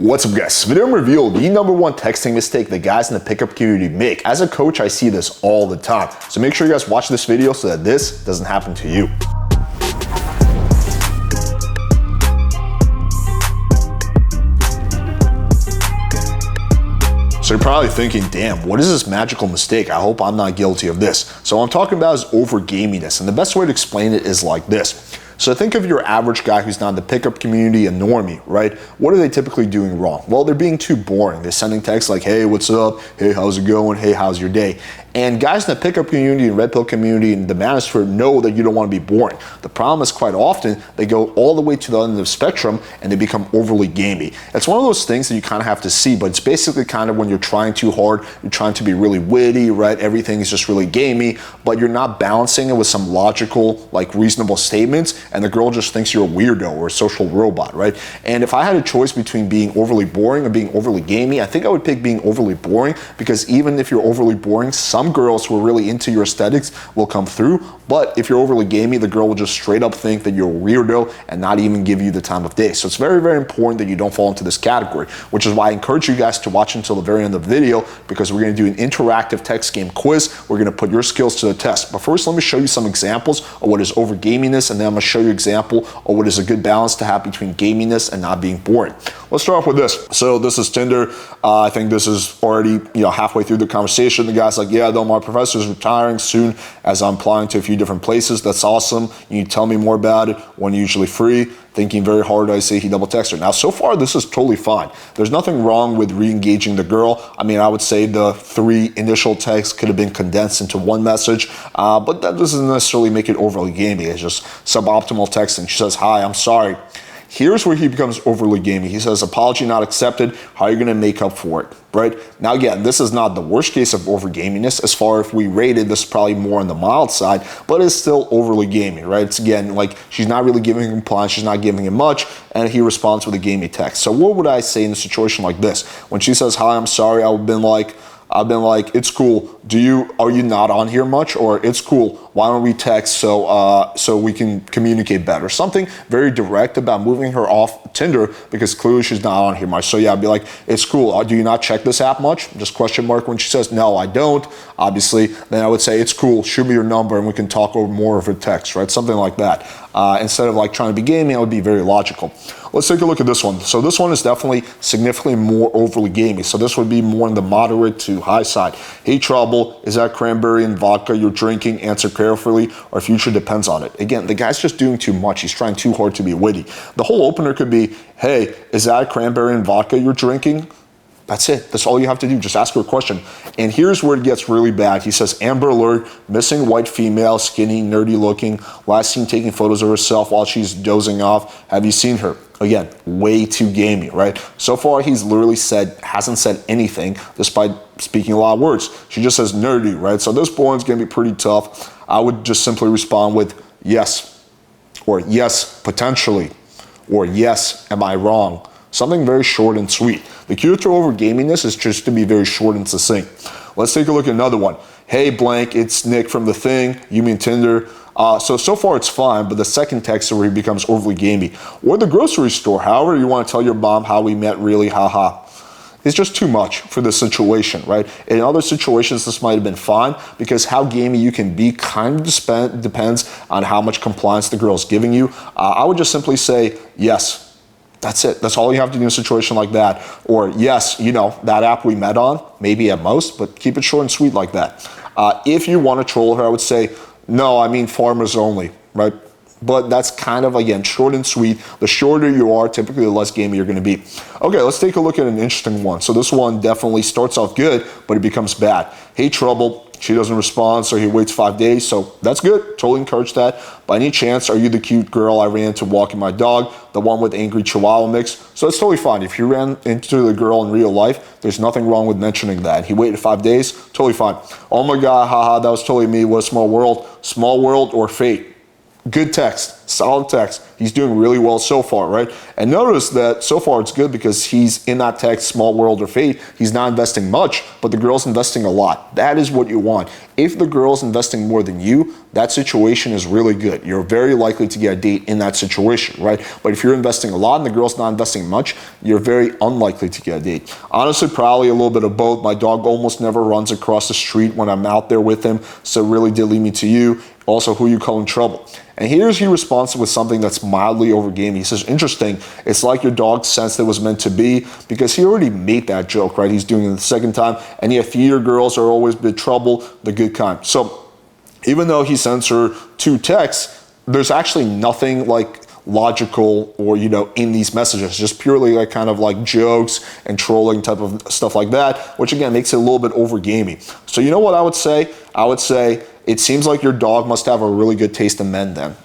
What's up guys? Today I'm reveal the #1 texting mistake that guys in the pickup community make. As a coach, I see this all the time. So make sure you guys watch this video so that this doesn't happen to you. So you're probably thinking, damn, what is this magical mistake? I hope I'm not guilty of this. So what I'm talking about is over-gamingness. And the best way to explain it is like this. So think of your average guy who's not in the pickup community, a normie, right? What are they typically doing wrong? Well, they're being too boring. They're sending texts like, hey, what's up? Hey, how's it going? Hey, how's your day? And guys in the pickup community and red pill community and the manosphere know that you don't want to be boring. The problem is quite often they go all the way to the end of the spectrum and they become overly gamey. It's one of those things that you kind of have to see, but it's basically kind of when you're trying too hard, you're trying to be really witty, right? Everything is just really gamey, but you're not balancing it with some logical, like reasonable statements, and the girl just thinks you're a weirdo or a social robot, right? And if I had a choice between being overly boring or being overly gamey, I think I would pick being overly boring, because even if you're overly boring, some girls who are really into your aesthetics will come through. But if you're overly gamey, the girl will just straight up think that you're a weirdo and not even give you the time of day. So it's very, very important that you don't fall into this category, which is why I encourage you guys to watch until the very end of the video, because we're going to do an interactive text game quiz. We're going to put your skills to the test. But first, let me show you some examples of what is over-gaminess, and then I'm going to show you an example of what is a good balance to have between gaminess and not being boring. Let's start off with this. So this is Tinder. I think this is already halfway through the conversation. The guy's like, yeah, though my professor is retiring soon as I'm applying to a few different places. That's awesome. You need to tell me more about it. When you're usually free. Thinking very hard, I say he double texted her. Now, so far, this is totally fine. There's nothing wrong with re-engaging the girl. I mean, I would say the 3 initial texts could have been condensed into 1 message, but that doesn't necessarily make it overly gamey. It's just suboptimal texting. She says, hi, I'm sorry. Here's where he becomes overly gamey. He says, apology not accepted. How are you going to make up for it? Right? Now, again, this is not the worst case of over-gaminess. As far as we rated, this is probably more on the mild side, but it's still overly gamey, right? It's, again, like she's not really giving him compliance, she's not giving him much, and he responds with a gamey text. So what would I say in a situation like this? When she says, hi, I'm sorry, I've been like, it's cool. Are you not on here much? Or it's cool. Why don't we text so we can communicate better? Something very direct about moving her off Tinder, because clearly she's not on here much. So yeah, I'd be like, it's cool. Do you not check this app much? Just question mark. When she says, no, I don't, obviously, then I would say, it's cool. Shoot me your number and we can talk over more of a text, right? Something like that. Instead of like trying to be gamey, I would be very logical. Let's take a look at this one. So this one is definitely significantly more overly gamey. So this would be more in the moderate to high side. Hey, trouble, is that cranberry and vodka you're drinking? Answer carefully. Our future depends on it. Again, the guy's just doing too much. He's trying too hard to be witty. The whole opener could be, hey, is that cranberry and vodka you're drinking? That's it. That's all you have to do. Just ask her a question. And here's where it gets really bad. He says, Amber Alert, missing white female, skinny, nerdy looking, last seen taking photos of herself while she's dozing off. Have you seen her? Again, way too gamey, right? So far, he's literally hasn't said anything despite speaking a lot of words. She just says nerdy, right? So this one's gonna be pretty tough. I would just simply respond with yes, or yes, potentially, or yes, am I wrong? Something very short and sweet. The cue to over-gaminess is just to be very short and succinct. Let's take a look at another one. Hey, blank, it's Nick from The Thing. You mean Tinder? So far it's fine, but the second text where he becomes overly gamey. Or the grocery store. However, you want to tell your mom how we met, really, haha. It's just too much for this situation, right? In other situations, this might have been fine, because how gamey you can be kind of depends on how much compliance the girl's giving you. I would just simply say, yes. That's it. That's all you have to do in a situation like that. Or yes, that app we met on, maybe at most, but keep it short and sweet like that. If you want to troll her, I would say, no, I mean farmers only, right? But that's kind of, again, short and sweet. The shorter you are, typically the less gamey you're going to be. Okay, let's take a look at an interesting one. So this one definitely starts off good, but it becomes bad. Hey, trouble. She doesn't respond, so he waits 5 days. So that's good. Totally encourage that. By any chance, are you the cute girl I ran into walking my dog? The one with angry chihuahua mix? So it's totally fine. If you ran into the girl in real life, there's nothing wrong with mentioning that. He waited 5 days. Totally fine. Oh my God, haha, that was totally me. What a small world. Small world or fate? Good text, solid text. He's doing really well so far, right? And notice that so far it's good because he's in that text, small world or fate. He's not investing much, but the girl's investing a lot. That is what you want. If the girl's investing more than you, that situation is really good. You're very likely to get a date in that situation, right? But if you're investing a lot and the girl's not investing much, you're very unlikely to get a date. Honestly, probably a little bit of both. My dog almost never runs across the street when I'm out there with him, so it really did lead me to you. Also, who you call in trouble? And here's he responds with something that's mildly overgaming. He says, interesting, it's like your dog sensed it was meant to be, because he already made that joke, right? He's doing it the second time. And yet, theater girls are always big trouble, the good kind. So even though he sends her 2 texts, there's actually nothing like logical or, in these messages, just purely like kind of like jokes and trolling type of stuff like that, which again makes it a little bit overgaming. So you know what I would say? I would say it seems like your dog must have a really good taste in men then.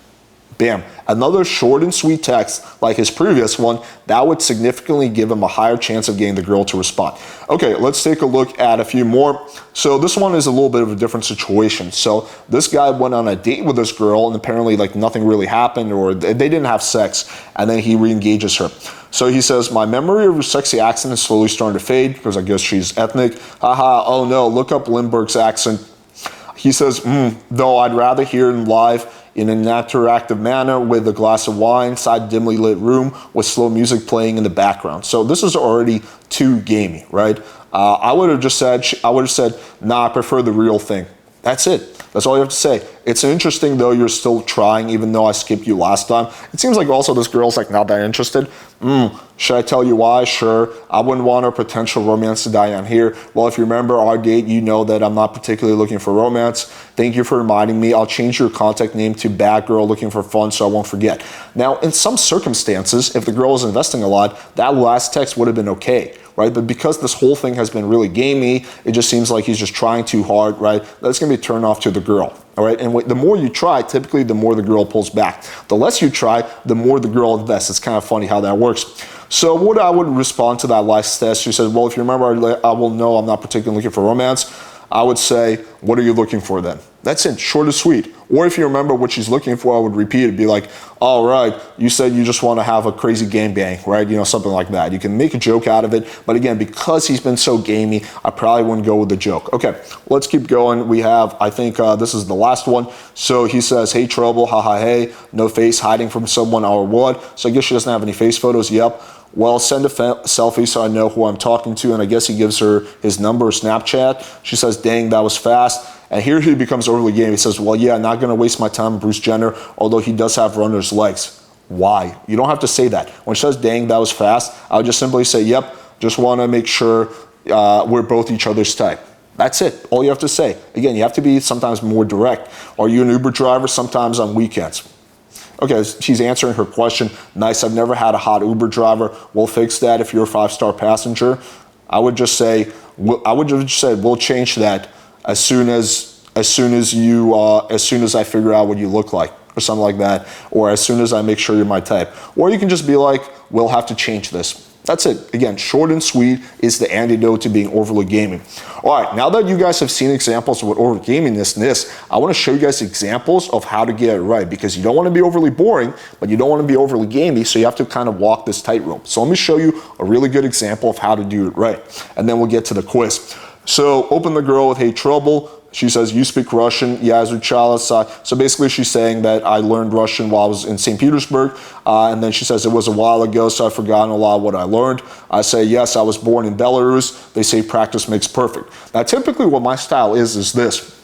Bam. Another short and sweet text like his previous one, that would significantly give him a higher chance of getting the girl to respond. Okay, let's take a look at a few more. So this one is a little bit of a different situation. So this guy went on a date with this girl and apparently like nothing really happened, or they didn't have sex, and then he re-engages her. So he says, my memory of her sexy accent is slowly starting to fade because I guess she's ethnic. Haha, oh no, look up Lindbergh's accent. He says, though I'd rather hear it live in an interactive manner with a glass of wine inside a dimly lit room with slow music playing in the background. So this is already too gamey, right? I would have said, nah, I prefer the real thing. That's it. That's all you have to say. It's interesting though you're still trying even though I skipped you last time. It seems like also this girl's like not that interested. Should I tell you why? Sure. I wouldn't want our potential romance to die on here. Well, if you remember our date, you know that I'm not particularly looking for romance. Thank you for reminding me. I'll change your contact name to Bad Girl Looking for Fun so I won't forget. Now, in some circumstances, if the girl is investing a lot, that last text would have been okay, right? But because this whole thing has been really gamey, it just seems like he's just trying too hard, right? That's going to be a turn off to the girl. All right, and the more you try, typically the more the girl pulls back. The less you try, the more the girl invests. It's kind of funny how that works. So what I would respond to that last test, she said, well, if you remember, I will know I'm not particularly looking for romance. I would say, what are you looking for then? That's it, short and sweet. Or if you remember what she's looking for, I would repeat it, be like, all right, you said you just want to have a crazy gangbang, right? Something like that. You can make a joke out of it. But again, because he's been so gamey, I probably wouldn't go with the joke. Okay, let's keep going. We have, I think this is the last one. So he says, hey, trouble, haha, hey, no face, hiding from someone or what? So I guess she doesn't have any face photos. Yep. Well, send a selfie so I know who I'm talking to. And I guess he gives her his number or Snapchat. She says, dang, that was fast. And here he becomes overly game. He says, well, yeah, not going to waste my time with Bruce Jenner, although he does have runner's legs. Why? You don't have to say that. When she says, dang, that was fast, I would just simply say, yep, just want to make sure we're both each other's type. That's it. All you have to say. Again, you have to be sometimes more direct. Are you an Uber driver? Sometimes on weekends. Okay, she's answering her question. Nice, I've never had a hot Uber driver. We'll fix that if you're a 5-star passenger. I would just say, we'll change that as soon as I figure out what you look like, or something like that, or as soon as I make sure you're my type. Or you can just be like, we'll have to change this. That's it. Again, short and sweet is the antidote to being overly gaming. All right, now that you guys have seen examples of what overgamingness is, I want to show you guys examples of how to get it right, because you don't want to be overly boring, but you don't want to be overly gamey, so you have to kind of walk this tightrope. So let me show you a really good example of how to do it right, and then we'll get to the quiz. So open the girl with hey trouble. She says, you speak Russian, я изучала. So basically she's saying that I learned Russian while I was in St. Petersburg. And then she says, it was a while ago, so I've forgotten a lot of what I learned. I say, yes, I was born in Belarus. They say practice makes perfect. Now, typically what my style is this.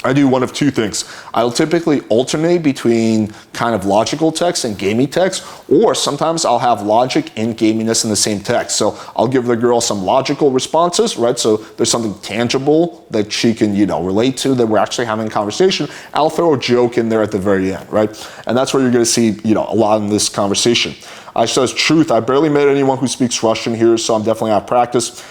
I do one of two things. I'll typically alternate between kind of logical text and gamey text, or sometimes I'll have logic and gaminess in the same text. So I'll give the girl some logical responses, right? So there's something tangible that she can, relate to, that we're actually having a conversation. I'll throw a joke in there at the very end, right? And that's where you're gonna see, a lot in this conversation. I says, truth, I barely met anyone who speaks Russian here, so I'm definitely out of practice.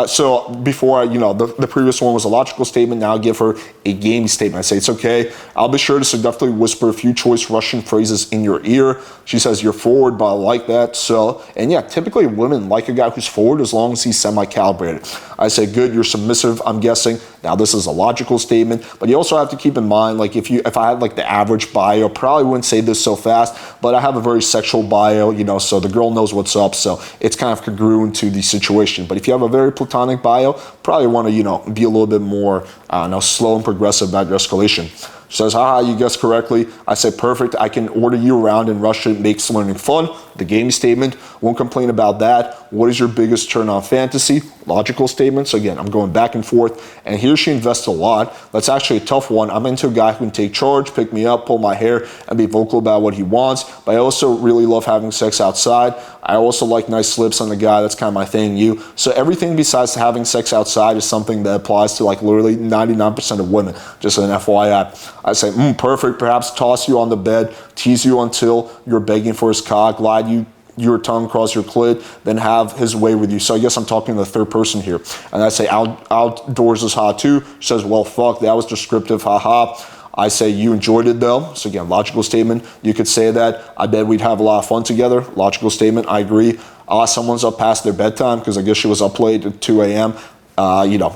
So before, the previous one was a logical statement. Now I'll give her a gamey statement. I say, it's okay. I'll be sure to seductively whisper a few choice Russian phrases in your ear. She says, you're forward, but I like that. So, and yeah, typically women like a guy who's forward as long as he's semi-calibrated. I say, good, you're submissive, I'm guessing. Now, this is a logical statement, but you also have to keep in mind, like if I had like the average bio, probably wouldn't say this so fast, but I have a very sexual bio, you know, so the girl knows what's up, so it's kind of congruent to the situation. But if you have a very platonic bio, probably want to, you know, be a little bit more, slow and progressive about your escalation. She says, haha, you guessed correctly. I say, perfect. I can order you around in Russia. It makes learning fun. The game statement, won't complain about that. What is your biggest turn on fantasy? Logical statements. Again, I'm going back and forth. And here she invests a lot. That's actually a tough one. I'm into a guy who can take charge, pick me up, pull my hair, and be vocal about what he wants. But I also really love having sex outside. I also like nice lips on the guy. That's kind of my thing. So everything besides having sex outside is something that applies to like literally 99% of women. Just an FYI. I say, perfect. Perhaps toss you on the bed, tease you until you're begging for his cock, glide your tongue across your clit, then have his way with you. So I guess I'm talking in the third person here. And I say, outdoors is hot too. She says, well, fuck, that was descriptive, haha. I say, you enjoyed it though. So again, logical statement. You could say that. I bet we'd have a lot of fun together. Logical statement. I agree. Someone's up past their bedtime because I guess she was up late at 2 a.m.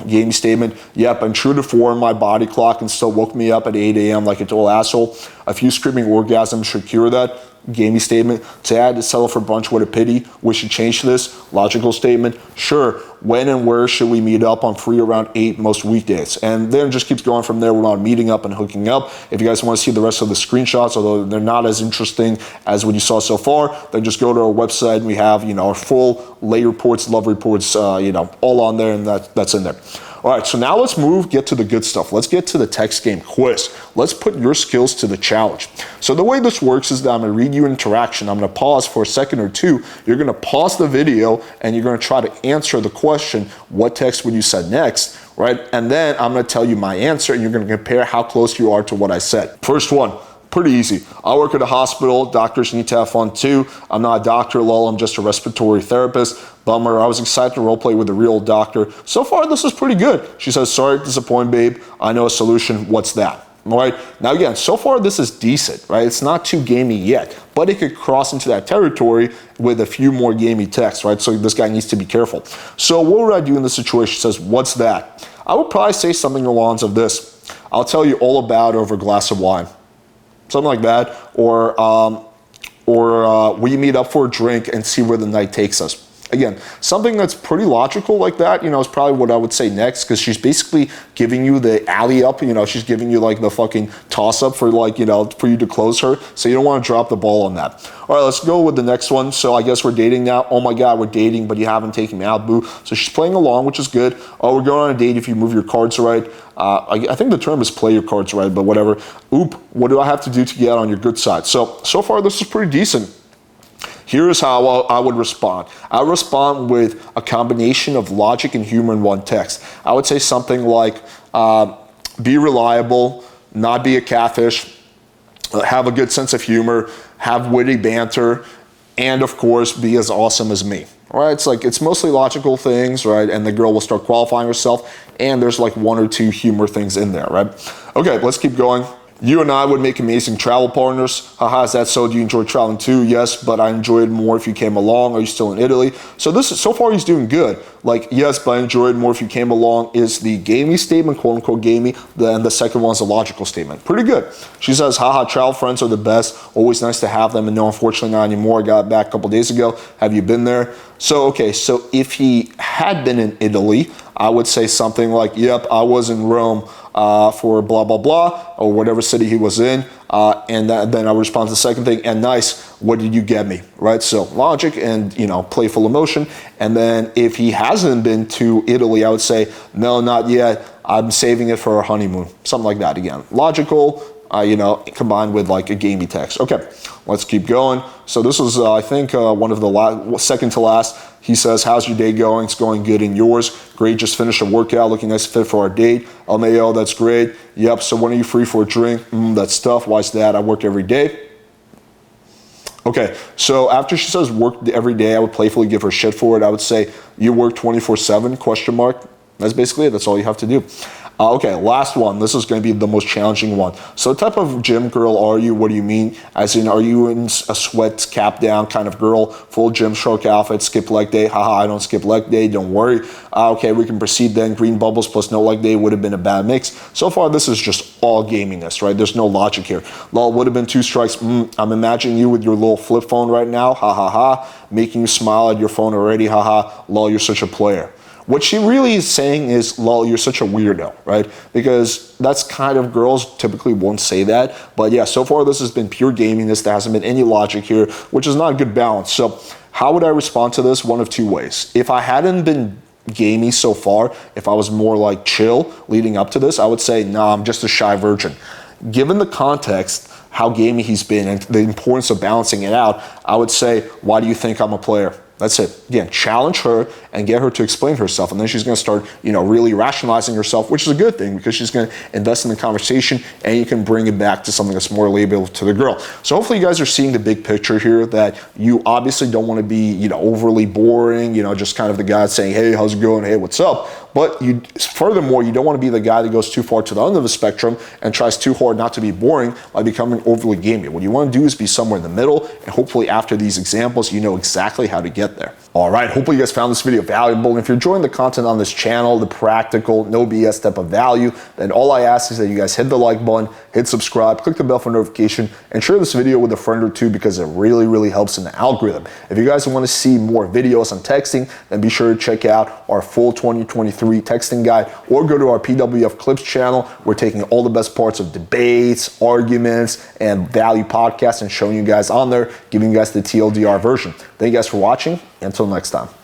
Game statement. Yep, I'm true to form my body clock and still woke me up at 8 a.m. like a total asshole. A few screaming orgasms should cure that. Gamey statement. To add to settle for brunch, what a pity. We should change this. Logical statement. Sure. When and where should we meet up? I'm free around 8 most weekdays. And then it just keeps going from there. We're on meeting up and hooking up. If you guys want to see the rest of the screenshots, although they're not as interesting as what you saw so far, then just go to our website and we have, our full lay reports, love reports, all on there, and that's in there. All right, so now let's get to the good stuff. Let's get to the text game quiz. Let's put your skills to the challenge. So the way this works is that I'm gonna read you interaction. I'm gonna pause for a second or two. You're gonna pause the video and you're gonna try to answer the question, what text would you send next, right? And then I'm gonna tell you my answer and you're gonna compare how close you are to what I said. First one. Pretty easy. I work at a hospital. Doctors need to have fun too. I'm not a doctor, lol. I'm just a respiratory therapist. Bummer. I was excited to roleplay with a real doctor. So far, this is pretty good. She says, sorry to disappoint, babe. I know a solution. What's that? All right. Now, again, so far, this is decent, right? It's not too gamey yet, but it could cross into that territory with a few more gamey texts, right? So this guy needs to be careful. So what would I do in this situation? She says, what's that? I would probably say something along the lines of this. I'll tell you all about it over a glass of wine. Something like that, or we meet up for a drink and see where the night takes us. Again, something that's pretty logical like that, is probably what I would say next, because she's basically giving you the alley up, she's giving you like the fucking toss up for for you to close her. So you don't want to drop the ball on that. All right, let's go with the next one. So I guess we're dating now. Oh my God, we're dating, but you haven't taken me out, boo. So she's playing along, which is good. Oh, we're going on a date if you move your cards right. I think the term is play your cards right, but whatever. Oop, what do I have to do to get on your good side? So far this is pretty decent. Here's how I would respond. I would respond with a combination of logic and humor in one text. I would say something like, be reliable, not be a catfish, have a good sense of humor, have witty banter, and of course, be as awesome as me. All right, it's mostly logical things, right? And the girl will start qualifying herself, and there's like one or two humor things in there, right? Okay, let's keep going. You and I would make amazing travel partners. Haha, is that so? Do you enjoy traveling too? Yes, but I enjoy it more if you came along. Are you still in Italy? So far he's doing good. Like, yes, but I enjoy it more if you came along is the gamey statement, quote unquote gamey. Then the second one's a logical statement. Pretty good. She says, haha, travel friends are the best. Always nice to have them. And no, unfortunately not anymore. I got back a couple days ago. Have you been there? So if he had been in Italy, I would say something like, yep, I was in Rome for blah, blah, blah, or whatever city he was in. And then I would respond to the second thing, and nice, what did you get me, right? So logic and, playful emotion. And then if he hasn't been to Italy, I would say, no, not yet. I'm saving it for our honeymoon. Something like that again. Logical, combined with like a gamey text. Okay, let's keep going. So this is, I think, one of the second to last. He says, how's your day going? It's going good, and yours? Great, just finished a workout, looking nice fit for our date. LMAO, that's great. Yep, so when are you free for a drink? That's tough. Why's that? I work every day. Okay, so after she says work every day, I would playfully give her shit for it. I would say, you work 24/7, question mark. That's basically it. That's all you have to do. Okay, last one. This is going to be the most challenging one. So what type of gym girl are you? What do you mean? As in, are you in a sweat cap down kind of girl, full gym stroke outfit, skip leg day? Haha, I don't skip leg day, don't worry. Okay, we can proceed then. Green bubbles plus no leg day would have been a bad mix. So far, this is just all gaminess, right? There's no logic here. Lol, would have been 2 strikes. I'm imagining you with your little flip phone right now. Ha ha ha. Making you smile at your phone already. Haha. Lol, you're such a player. What she really is saying is, lol, you're such a weirdo, right? Because that's kind of, girls typically won't say that. But yeah, so far this has been pure gaminess. There hasn't been any logic here, which is not a good balance. So how would I respond to this? One of 2 ways. If I hadn't been gamey so far, if I was more like chill leading up to this, I would say, nah, I'm just a shy virgin. Given the context, how gamey he's been and the importance of balancing it out, I would say, why do you think I'm a player? That's it. Again, challenge her and get her to explain herself. And then she's going to start, really rationalizing herself, which is a good thing because she's going to invest in the conversation and you can bring it back to something that's more relatable to the girl. So hopefully you guys are seeing the big picture here, that you obviously don't want to be, overly boring, just kind of the guy saying, hey, how's it going? Hey, what's up? But furthermore, you don't want to be the guy that goes too far to the end of the spectrum and tries too hard not to be boring by becoming overly gamey. What you want to do is be somewhere in the middle, and hopefully after these examples, you know exactly how to get there. All right, hopefully you guys found this video valuable. And if you're enjoying the content on this channel, the practical, no BS type of value, then all I ask is that you guys hit the like button, hit subscribe, click the bell for notification, and share this video with a friend or two because it really, really helps in the algorithm. If you guys want to see more videos on texting, then be sure to check out our full 2023 texting guide or go to our PWF Clips channel. We're taking all the best parts of debates, arguments, and value podcasts and showing you guys on there, giving you guys the TLDR version. Thank you guys for watching. Until next time.